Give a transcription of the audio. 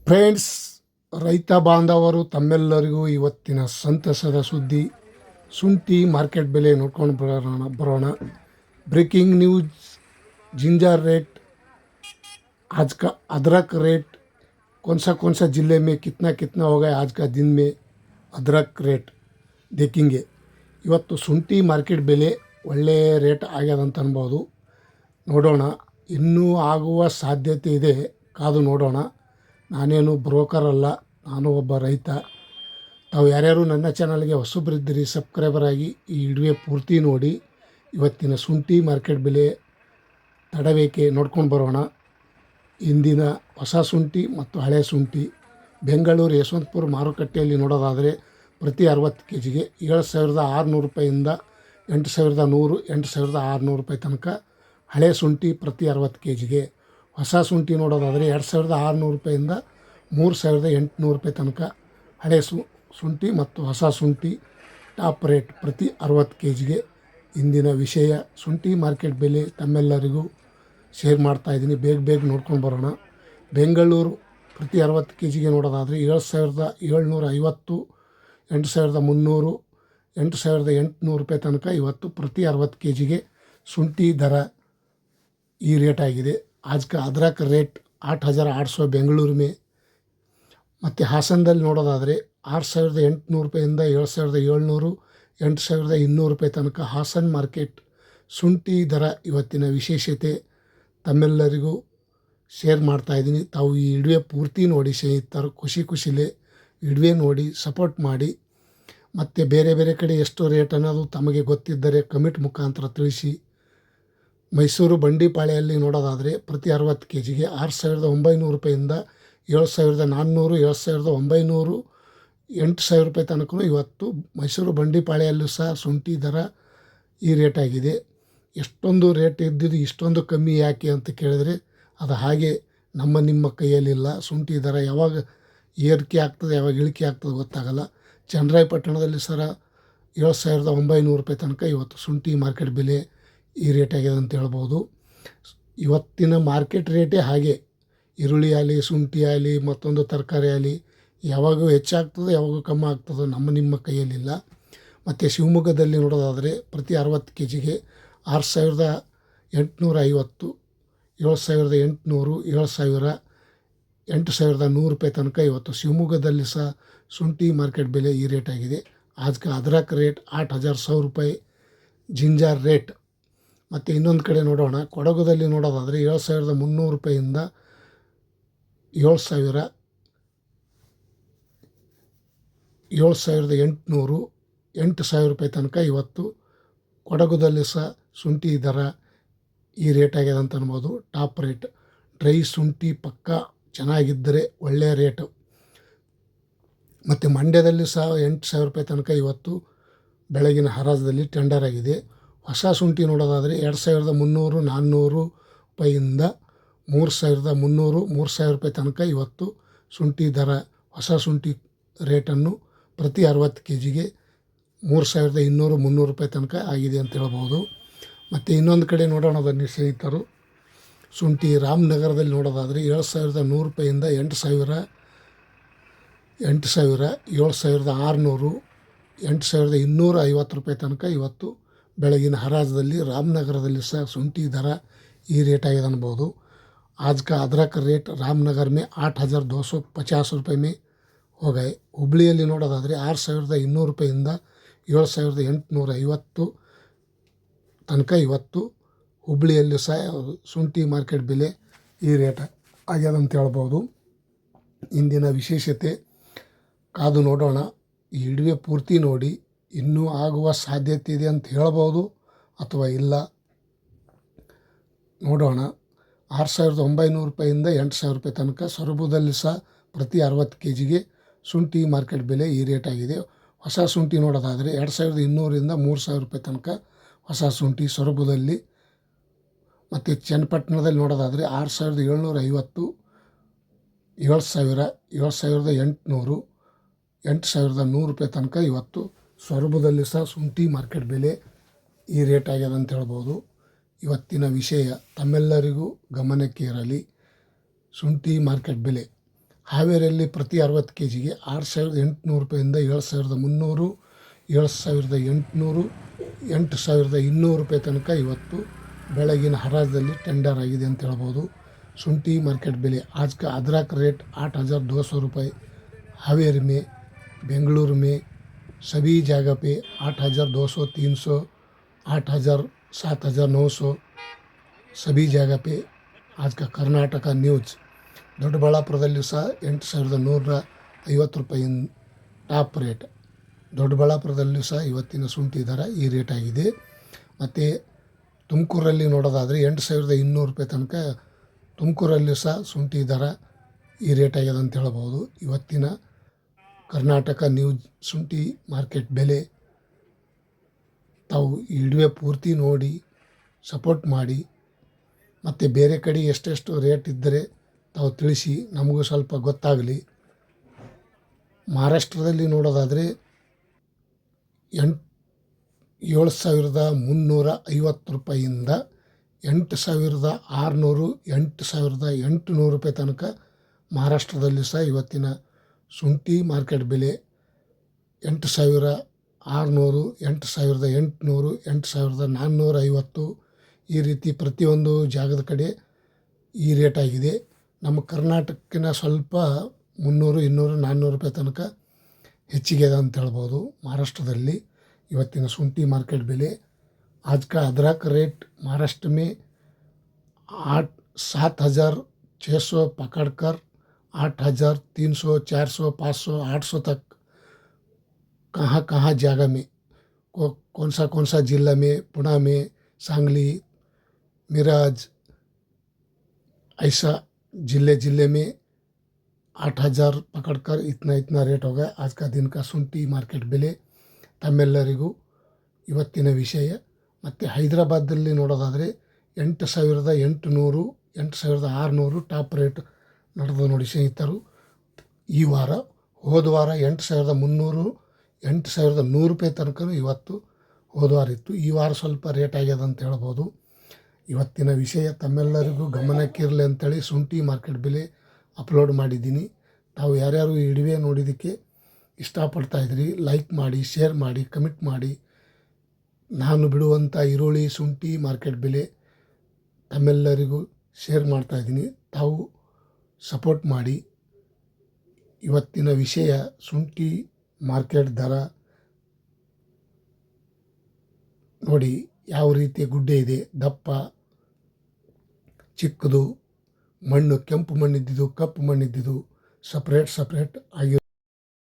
Friends, ರೈತ ಬಾಂಧವರು ತಮ್ಮೆಲ್ಲರಿಗೂ ಇವತ್ತಿನ ಸಂತಸದ ಸುದ್ದಿ. ಶುಂಠಿ ಮಾರ್ಕೆಟ್ ಬೆಲೆ ನೋಡ್ಕೊಂಡು ಬರೋಣ. ब्रेकिंग न्यूज़, जिंजर रेट, आज का अदरक रेट, कौन सा ज़िले में कितना कितना हो गया आज का दिन में अदरक रेट देखेंगे. ಇವತ್ತು ಶುಂಠಿ ಮಾರ್ಕೆಟ್ ಬೆಲೆ ಒಳ್ಳೆಯ ರೇಟ್ ಆಗ್ಯದಂತ ಅನ್ಬೋದು. ನೋಡೋಣ, ಇನ್ನೂ ಆಗುವ ಸಾಧ್ಯತೆ ಇದೆ, ಕಾದು ನೋಡೋಣ. ನಾನೇನು ಬ್ರೋಕರ್ ಅಲ್ಲ, ನಾನು ಒಬ್ಬ ರೈತ. ತಾವು ಯಾರ್ಯಾರು ನನ್ನ ಚಾನಲ್ಗೆ ಹೊಸಬರಿದ್ದೀರಿ ಸಬ್ಸ್ಕ್ರೈಬರ್ ಆಗಿ ಈ ವಿಡಿಯೋ ಪೂರ್ತಿ ನೋಡಿ. ಇವತ್ತಿನ ಶುಂಠಿ ಮಾರ್ಕೆಟ್ ಬೆಲೆ ತಡವೇಕೆ ನೋಡ್ಕೊಂಡು ಬರೋಣ. ಇಂದಿನ ಹೊಸ ಶುಂಠಿ ಮತ್ತು ಹಳೆ ಶುಂಠಿ ಬೆಂಗಳೂರು ಯಶವಂತಪುರ ಮಾರುಕಟ್ಟೆಯಲ್ಲಿ ನೋಡೋದಾದರೆ ಪ್ರತಿ 60 ಕೆ ಜಿಗೆ 7,600 ರೂಪಾಯಿಂದ 8,100, 8,600 ರೂಪಾಯಿ ತನಕ ಹಳೆ ಶುಂಠಿ ಪ್ರತಿ 60 ಕೆ ಜಿಗೆ. ಹೊಸ ಶುಂಠಿ ನೋಡೋದಾದರೆ 2,600 ರೂಪಾಯಿಂದ 3,800 ರೂಪಾಯಿ ತನಕ ಹಳೆ ಶುಂಠಿ ಮತ್ತು ಹೊಸ ಶುಂಠಿ ಟಾಪ್ ರೇಟ್ ಪ್ರತಿ 60 ಕೆ ಜಿಗೆ. ಇಂದಿನ ವಿಷಯ ಶುಂಠಿ ಮಾರ್ಕೆಟ್ ಬೆಲೆ ತಮ್ಮೆಲ್ಲರಿಗೂ ಶೇರ್ ಮಾಡ್ತಾಯಿದ್ದೀನಿ. ಬೇಗ ನೋಡ್ಕೊಂಡು ಬರೋಣ. ಬೆಂಗಳೂರು ಪ್ರತಿ 60 ಕೆ ಜಿಗೆ ನೋಡೋದಾದರೆ 7,750, 8,300, 8,800 ರೂಪಾಯಿ ತನಕ ಇವತ್ತು ಪ್ರತಿ 60 ಕೆ ಜಿಗೆ ಶುಂಠಿ ದರ ಈ ರೇಟ್ ಆಗಿದೆ. आज का अदरक रेट 8,800 ಬೆಂಗಳೂರು ಮೇ. ಮತ್ತು ಹಾಸನದಲ್ಲಿ ನೋಡೋದಾದರೆ 6,800 ರೂಪಾಯಿಂದ 7,700, 8,200 ರೂಪಾಯಿ ತನಕ ಹಾಸನ್ ಮಾರ್ಕೆಟ್ ಶುಂಠಿ ದರ ಇವತ್ತಿನ ವಿಶೇಷತೆ ತಮ್ಮೆಲ್ಲರಿಗೂ ಶೇರ್ ಮಾಡ್ತಾಯಿದ್ದೀನಿ. ತಾವು ಈ ವಿಡಿಯೋ ಪೂರ್ತಿ ನೋಡಿ ಸ್ನೇಹಿತರು, ಖುಷಿಲೇ ವಿಡಿಯೋ ನೋಡಿ ಸಪೋರ್ಟ್ ಮಾಡಿ. ಮತ್ತು ಬೇರೆ ಕಡೆ ಎಷ್ಟು ರೇಟ್ ಅನ್ನೋದು ತಮಗೆ ಗೊತ್ತಿದ್ದರೆ ಕಮೆಂಟ್ ಮುಖಾಂತರ ತಿಳಿಸಿ. ಮೈಸೂರು ಬಂಡಿಪಾಳ್ಯಲ್ಲಿ ನೋಡೋದಾದರೆ ಪ್ರತಿ 60 ಕೆ ಜಿಗೆ 6,900 ರೂಪಾಯಿಂದ 7,400, 7,900, 8,000 ರೂಪಾಯಿ ತನಕ ಇವತ್ತು ಮೈಸೂರು ಬಂಡಿಪಾಳ್ಯಲ್ಲೂ ಸಹ ಶುಂಠಿ ದರ ಈ ರೇಟ್ ಆಗಿದೆ. ಎಷ್ಟೊಂದು ರೇಟ್ ಇದ್ದಿದ್ದು ಇಷ್ಟೊಂದು ಕಮ್ಮಿ ಯಾಕೆ ಅಂತ ಕೇಳಿದರೆ ಅದು ಹಾಗೆ ನಿಮ್ಮ ಕೈಯಲ್ಲಿಲ್ಲ. ಶುಂಠಿ ದರ ಯಾವಾಗ ಏರಿಕೆ ಆಗ್ತದೆ ಯಾವಾಗ ಇಳಿಕೆ ಆಗ್ತದೆ ಗೊತ್ತಾಗಲ್ಲ. ಚನ್ನರಾಯಪಟ್ಟಣದಲ್ಲಿ ಸರ 7,900 ರೂಪಾಯಿ ತನಕ ಇವತ್ತು ಶುಂಠಿ ಮಾರ್ಕೆಟ್ ಬೆಲೆ ಈ ರೇಟ್ ಆಗಿದೆ ಅಂತ ಹೇಳ್ಬೋದು. ಇವತ್ತಿನ ಮಾರ್ಕೆಟ್ ರೇಟೇ ಹಾಗೆ. ಈರುಳ್ಳಿ ಆಗಲಿ, ಶುಂಠಿ ಆಗಲಿ, ಮತ್ತೊಂದು ತರಕಾರಿ ಆಗಲಿ ಯಾವಾಗೂ ಹೆಚ್ಚಾಗ್ತದೆ ಯಾವಾಗೂ ಕಮ್ಮಿ ಆಗ್ತದೆ, ನಿಮ್ಮ ಕೈಯಲ್ಲಿಲ್ಲ. ಮತ್ತು ಶಿವಮೊಗ್ಗದಲ್ಲಿ ನೋಡೋದಾದರೆ ಪ್ರತಿ 60 ಕೆ ಜಿಗೆ 6,850, 7,800, 7,000, 8,100 ರೂಪಾಯಿ ತನಕ ಇವತ್ತು ಶಿವಮೊಗ್ಗದಲ್ಲಿ ಸಹ ಶುಂಠಿ ಮಾರ್ಕೆಟ್ ಬೆಲೆ ಈ ರೇಟ್ ಆಗಿದೆ. आज का अदरक रेट 8,100 ರೂಪಾಯಿ जिंजर रेट. ಮತ್ತು ಇನ್ನೊಂದು ಕಡೆ ನೋಡೋಣ, ಕೊಡಗುದಲ್ಲಿ ನೋಡೋದಾದರೆ 7,300 ರೂಪಾಯಿಂದ 7,000, 7,800, 8,000 ರೂಪಾಯಿ ತನಕ ಇವತ್ತು ಕೊಡಗುದಲ್ಲಿ ಸಹ ಶುಂಠಿ ದರ ಈ ರೇಟ್ ಆಗಿದೆ ಅಂತ ಅನ್ಬೋದು. ಟಾಪ್ ರೇಟ್ ಡ್ರೈ ಶುಂಠಿ ಪಕ್ಕ ಚೆನ್ನಾಗಿದ್ದರೆ ಒಳ್ಳೆಯ ರೇಟು. ಮತ್ತು ಮಂಡ್ಯದಲ್ಲಿ ಸಹ 8,000 ರೂಪಾಯಿ ತನಕ ಇವತ್ತು ಬೆಳಗಿನ ಹರಾಜದಲ್ಲಿ ಟೆಂಡರ್ ಆಗಿದೆ. ಹೊಸ ಶುಂಠಿ ನೋಡೋದಾದರೆ 2,300, 400 ರೂಪಾಯಿಂದ 3,300, 3,000 ರೂಪಾಯಿ ತನಕ ಇವತ್ತು ಶುಂಠಿ ದರ ಹೊಸ ಶುಂಠಿ ರೇಟನ್ನು ಪ್ರತಿ 60 ಕೆ ಜಿಗೆ 3,200, 300 ರೂಪಾಯಿ ತನಕ ಆಗಿದೆ ಅಂತ ಹೇಳ್ಬೋದು. ಮತ್ತು ಇನ್ನೊಂದು ಕಡೆ ನೋಡೋಣ ಬನ್ನಿ ಸ್ನೇಹಿತರು, ಶುಂಠಿ ರಾಮನಗರದಲ್ಲಿ ನೋಡೋದಾದರೆ 7,100 ರೂಪಾಯಿಂದ 8,000, 8,000, 7,600, 8,250 ರೂಪಾಯಿ ತನಕ ಇವತ್ತು ಬೆಳಗಿನ ಹರಾಜದಲ್ಲಿ ರಾಮನಗರದಲ್ಲಿ ಸಹ ಶುಂಠಿ ದರ ಈ ರೇಟ್ ಆಗಿದೆ ಅನ್ಬೋದು. आज का अदरक रेट रामनगर में 8,250 ರೂಪಾಯಿ ಮೇ हो गए. ಹುಬ್ಳಿಯಲ್ಲಿ ನೋಡೋದಾದರೆ 6,200 ರೂಪಾಯಿಂದ 7,850 ತನಕ ಇವತ್ತು ಹುಬ್ಳಿಯಲ್ಲಿ ಸಹ ಶುಂಠಿ ಮಾರ್ಕೆಟ್ ಬೆಲೆ ಈ ರೇಟ್ ಆಗ್ಯದಂತ ಹೇಳ್ಬೋದು. ಇಂದಿನ ವಿಶೇಷತೆ ಕಾದು ನೋಡೋಣ. ಈ ವಿಡಿಯೋ ಪೂರ್ತಿ ನೋಡಿ. ಇನ್ನೂ ಆಗುವ ಸಾಧ್ಯತೆ ಇದೆ ಅಂತ ಹೇಳ್ಬೋದು ಅಥವಾ ಇಲ್ಲ, ನೋಡೋಣ. 6,900 ರೂಪಾಯಿಂದ 8,000 ರೂಪಾಯಿ ತನಕ ಸೊರಬದಲ್ಲಿ ಸಹ ಪ್ರತಿ 60 ಕೆ ಜಿಗೆ ಶುಂಠಿ ಮಾರ್ಕೆಟ್ ಬೆಲೆ ಈ ರೇಟ್ ಆಗಿದೆ. ಹೊಸ ಶುಂಠಿ ನೋಡೋದಾದರೆ 2,200ರಿಂದ 3,000 ರೂಪಾಯಿ ತನಕ ಹೊಸ ಶುಂಠಿ ಸೊರಬದಲ್ಲಿ. ಮತ್ತು ಚನ್ನಪಟ್ಟಣದಲ್ಲಿ ನೋಡೋದಾದರೆ 6,750, 7,000, 7,800, 8,100 ರೂಪಾಯಿ ತನಕ ಇವತ್ತು ಸೊರಬದಲ್ಲಿ ಸಹ ಶುಂಠಿ ಮಾರ್ಕೆಟ್ ಬೆಲೆ ಈ ರೇಟ್ ಆಗ್ಯದ ಅಂತ ಹೇಳ್ಬೋದು. ಇವತ್ತಿನ ವಿಷಯ ತಮ್ಮೆಲ್ಲರಿಗೂ ಗಮನಕ್ಕೆ ಇರಲಿ. ಶುಂಠಿ ಮಾರ್ಕೆಟ್ ಬೆಲೆ ಹಾವೇರಿಯಲ್ಲಿ ಪ್ರತಿ 60 ಕೆ ಜಿಗೆ 6,800 ರೂಪಾಯಿಂದ 7,300, 7,800, 8,200 ರೂಪಾಯಿ ತನಕ ಇವತ್ತು ಬೆಳಗಿನ ಹರಾಜಲ್ಲಿ ಟೆಂಡರ್ ಆಗಿದೆ ಅಂತ ಹೇಳ್ಬೋದು. ಶುಂಠಿ ಮಾರ್ಕೆಟ್ ಬೆಲೆ आज का अदरक रेट 8,200 रुपये हावेरी में, बेंगलुरु में सभी जगह पे 8,200, 300, 8,000, 7,900 सभी जगह पे आज का कर्नाटಕ ನ್ಯೂಸ್. ದೊಡ್ಡಬಳ್ಳಾಪುರದಲ್ಲಿಯೂ ಸಹ 8,150 ರೂಪಾಯಿ ಟಾಪ್ ರೇಟ್. ದೊಡ್ಡಬಳ್ಳಾಪುರದಲ್ಲಿಯೂ ಸಹ ಇವತ್ತಿನ ಶುಂಠಿ ದರ ಈ ರೇಟ್ ಆಗಿದೆ. ಮತ್ತು ತುಮಕೂರಲ್ಲಿ ನೋಡೋದಾದರೆ 8,200 ರೂಪಾಯಿ ತನಕ ತುಮಕೂರಲ್ಲಿಯೂ ಸಹ ಶುಂಠಿ ದರ ಈ ರೇಟ್ ಆಗ್ಯದ ಅಂತ ಹೇಳ್ಬೋದು. ಇವತ್ತಿನ ಕರ್ನಾಟಕ ನ್ಯೂಸ್ ಶುಂಠಿ ಮಾರ್ಕೆಟ್ ಬೆಲೆ ತಾವು ಈ ವಿಡಿಯೋ ಪೂರ್ತಿ ನೋಡಿ ಸಪೋರ್ಟ್ ಮಾಡಿ, ಮತ್ತು ಬೇರೆ ಕಡೆ ಎಷ್ಟೆಷ್ಟು ರೇಟ್ ಇದ್ದರೆ ತಾವು ತಿಳಿಸಿ ನಮಗೂ ಸ್ವಲ್ಪ ಗೊತ್ತಾಗಲಿ. ಮಹಾರಾಷ್ಟ್ರದಲ್ಲಿ ನೋಡೋದಾದರೆ 7,350 ರೂಪಾಯಿಯಿಂದ 8,600, 8,800 ರೂಪಾಯಿ ತನಕ ಮಹಾರಾಷ್ಟ್ರದಲ್ಲಿ ಸಹ ಇವತ್ತಿನ ಶುಂಠಿ ಮಾರ್ಕೆಟ್ ಬೆಲೆ 8,600, 8,800, 8,450 ಈ ರೀತಿ ಪ್ರತಿಯೊಂದು ಜಾಗದ ಕಡೆ ಈ ರೇಟ್ ಆಗಿದೆ. ನಮ್ಮ ಕರ್ನಾಟಕಕ್ಕಿಂತ ಸ್ವಲ್ಪ 300, 200, 400 ರೂಪಾಯಿ ತನಕ ಹೆಚ್ಚಿಗೆ ಅದ ಅಂತ ಹೇಳ್ಬೋದು. ಮಹಾರಾಷ್ಟ್ರದಲ್ಲಿ ಇವತ್ತಿನ ಶುಂಠಿ ಮಾರ್ಕೆಟ್ ಬೆಲೆ आज का अदरक रेट महाराष्ट्र में 7,600 पकड़कर 8,300, 400, 500, 800 तक कहाँ जगह में कौन सा जिला में, पुणे में, सांगली, मिराज, ऐसा जिले में 8,000 पकड़कर इतना रेट हो गया आज का दिन का ಶುಂಠಿ ಮಾರ್ಕೆಟ್ ಬೆಲೆ. ತಮ್ಮೆಲ್ಲರಿಗೂ ಇವತ್ತಿನ ವಿಷಯ. ಮತ್ತು ಹೈದರಾಬಾದಲ್ಲಿ ನೋಡೋದಾದರೆ 8,800, 8,600 ಟಾಪ್ ರೇಟ್ ನಡೆದು ನೋಡಿ ಸ್ನೇಹಿತರು. ಈ ವಾರ ಹೋದ ವಾರ 8,300, 8,100 ರೂಪಾಯಿ ತನಕ ಇವತ್ತು ಹೋದ ವಾರ ಇತ್ತು. ಈ ವಾರ ಸ್ವಲ್ಪ ರೇಟ್ ಆಗ್ಯದ ಅಂತ ಹೇಳ್ಬೋದು. ಇವತ್ತಿನ ವಿಷಯ ತಮ್ಮೆಲ್ಲರಿಗೂ ಗಮನಕ್ಕಿರಲಿ ಅಂತೇಳಿ ಶುಂಠಿ ಮಾರ್ಕೆಟ್ ಬೆಲೆ ಅಪ್ಲೋಡ್ ಮಾಡಿದ್ದೀನಿ. ತಾವು ಯಾರ್ಯಾರು ಈ ವಿಡಿಯೋ ನೋಡಿದ್ದಕ್ಕೆ ಇಷ್ಟಪಡ್ತಾಯಿದ್ರಿ ಲೈಕ್ ಮಾಡಿ, ಶೇರ್ ಮಾಡಿ, ಕಮೆಂಟ್ ಮಾಡಿ. ನಾನು ಬಿಡುವಂಥ ಈರುಳ್ಳಿ ಶುಂಠಿ ಮಾರ್ಕೆಟ್ ಬೆಲೆ ತಮ್ಮೆಲ್ಲರಿಗೂ ಶೇರ್ ಮಾಡ್ತಾಯಿದ್ದೀನಿ. ತಾವು ಸಪೋರ್ಟ್ ಮಾಡಿ. ಇವತ್ತಿನ ವಿಷಯ ಶುಂಠಿ ಮಾರ್ಕೆಟ್ ದರ ನೋಡಿ ಯಾವ ರೀತಿ ಗುಡ್ಡೆ ಇದೆ, ದಪ್ಪ, ಚಿಕ್ಕದು, ಮಣ್ಣು ಕೆಂಪು ಮಣ್ಣಿದ್ದಿದ್ದು, ಕಪ್ಪು ಮಣ್ಣಿದ್ದಿದ್ದು ಸಪ್ರೇಟ್ ಆಗಿ